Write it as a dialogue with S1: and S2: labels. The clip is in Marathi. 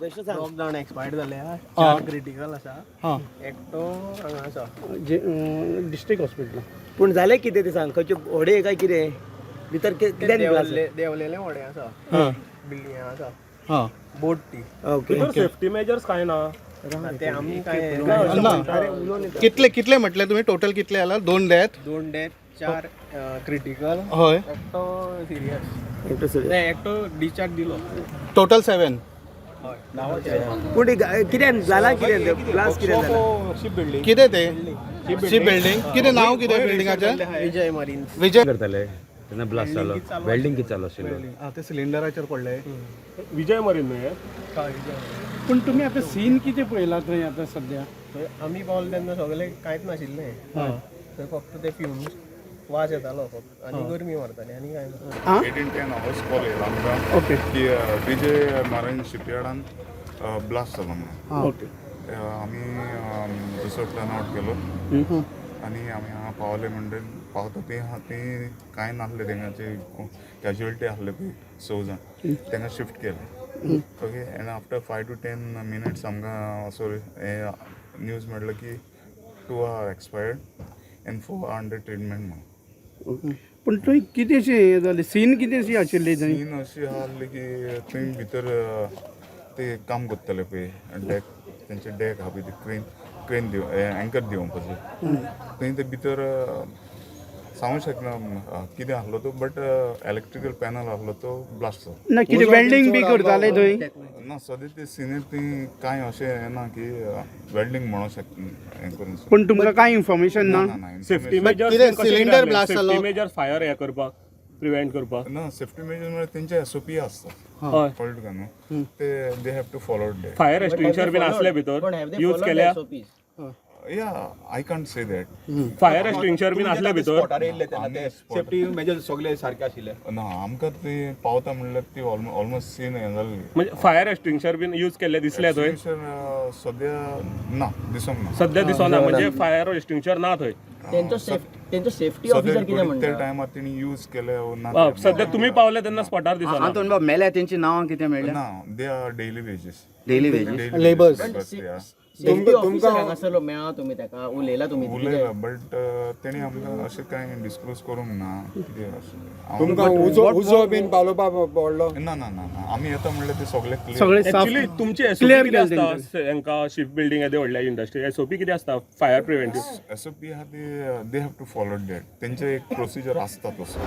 S1: बेश्टो सांग.
S2: दोग जाण एक्सपायर्ड जाले चार क्रिटिकल आसा
S3: हां
S2: एकटो हांगा आसा
S3: डिस्ट्रिक्ट हॉस्पिटल.
S1: पूण जालें कितें ते सांग खंयचे व्हडे काय कितें भितर कितें
S2: देवलेले व्हडे आसा
S3: हां
S2: बिल्डिंग आसा
S3: हां
S2: बोट ती
S1: ओके
S4: सेफ्टी मेजर्स काय ना
S2: ते आमी काय
S3: कितले कितले म्हटले तुम्ही टोटल कितले आला 2 डेथ
S2: 2 डेथ 4 क्रिटिकल
S3: होय
S2: एकटो सिरियस
S1: एकटो सोड.
S2: एकटो डिस्चार्ज दिलो
S3: टोटल 7.
S2: हय नावाचे
S1: पूण कितें जाला कितें ब्लास्ट कितें जाला
S4: शिप बिल्डिंग
S3: कितें ते सी बिल्डिंग कितें नाव कितें बिल्डिंगाचें
S2: विजय मरीन
S3: विजय
S5: करताले तेन्ना ब्लास्ट जालो वेल्डिंग कितें चालू आशिल्लो
S3: ते सिलिंडराचेर पडले.
S4: विजय मरीन न्हय
S3: पण तुम्ही आता सीन किती पळयला थंय आता सध्या?
S2: थंय आमी पावले तेन्ना सगळे कांयच नाशिल्लें थंय फक्त ते फ्युम्स वास येतालो फक्त आनी गरमी मारताली आनी कांय ना
S6: 1810 आवर्स कॉल येयला आमकां की विजय मरीन शिपयार्डान ब्लास्ट जालो म्हणून.
S3: ओके
S6: आमी दुसरो टर्न आवट केलो आनी आमी हांगा पावले म्हणटकीर पावता ते कांय नासले तेंगाचे कॅज्युअलिटी आसले पळय 6 जाण तेंकां शिफ्ट केले okay end after 5 to 10 minutes आमकां असो न्यूज मेळ्ळो की 2 are expired and 4 are under treatment म्हणून.
S3: पण थंय कितेंशें हें जालें सीन कितेंशी आशिल्ली थंय?
S6: सीन अशी आसली की थंय भितर ते काम करताले पळय डेक तेंचे डेक आहा पळय ते क्रेन दिव एंकर दिवपाचो थंय ते भितर सांगूंक शकना कितें आसलो तो बट इलेक्ट्रिकल पॅनल आसलो तो ब्लास्ट जालो.
S3: ना कितें वेल्डिंग बी करताले थंय?
S6: ना सद्या ते सिनीर थंय कांय अशें येना की वेल्डिंग म्हणूंक शकता हें करून
S3: पण तुमकां कांय इन्फॉर्मेशन ना?
S4: सेफ्टी
S3: कितें cylinder blast जालो?
S4: सेफ्टी मेजर्स फायर हे करपाक प्रिव्हेंट करपाक
S6: ना सेफ्टी मेजर म्हणजे तेंचे SOP आसता
S4: हय
S6: कळ्ळें तुका न्हू ते they have to follow that.
S4: Fire extinguisher बीन आसले भितर यूज केल्या
S6: या I can't say that.
S4: Fire extinguisher बीन आसले भितर
S7: सेफ्टी मेजर सगळे सारखे आशिल्ले
S6: ना आमकां ते पावता म्हणल्यार ती ऑलमोस्ट सीन हें जाल्ली.
S4: म्हणजे फायर एक्सटिंग्विशर बीन यूज केले दिसले थंय
S6: सद्या ना दिसूंक ना
S4: सध्या दिसना म्हणजे फायर एक्सटिंग्विशर ना थंय.
S1: तेंचो सेफ्टी
S6: सद्या
S1: ऑफिसर कितें
S6: त्या
S1: म्हणटा
S6: टायमार तेणी यूज केले ना
S4: सध्या तुम्ही पावले तेन्ना स्पॉटार दिसना
S5: हातून बाबा मेल्या तेंची नांवां कितें मेळ्ळ्या?
S6: ना they are daily wages
S5: daily wages
S3: Labours.
S1: Safety officer हांगासरलो मेळा तुमी ताका उलयला तुमी
S6: उलयला बट तेणी आमकां अशें कांय डिस्क्लोज करूंक ना कितें अशें
S7: तुमकां उजो बीन पावलोवपाक पडलो
S6: ना ना ना ना आमी येता म्हणल्यार ते सगळे
S3: सगळे साफ
S4: ऍक्च्युली तुमची SOP कितें आसता हांकां शिप बिल्डिंग येदे व्हडल्या इंडस्ट्री SOP कितें आसता फायर प्रिव्हेंटिव्ह
S6: SOP आहा ते they have to follow that तेंचे एक प्रोसिजर आसता तसो.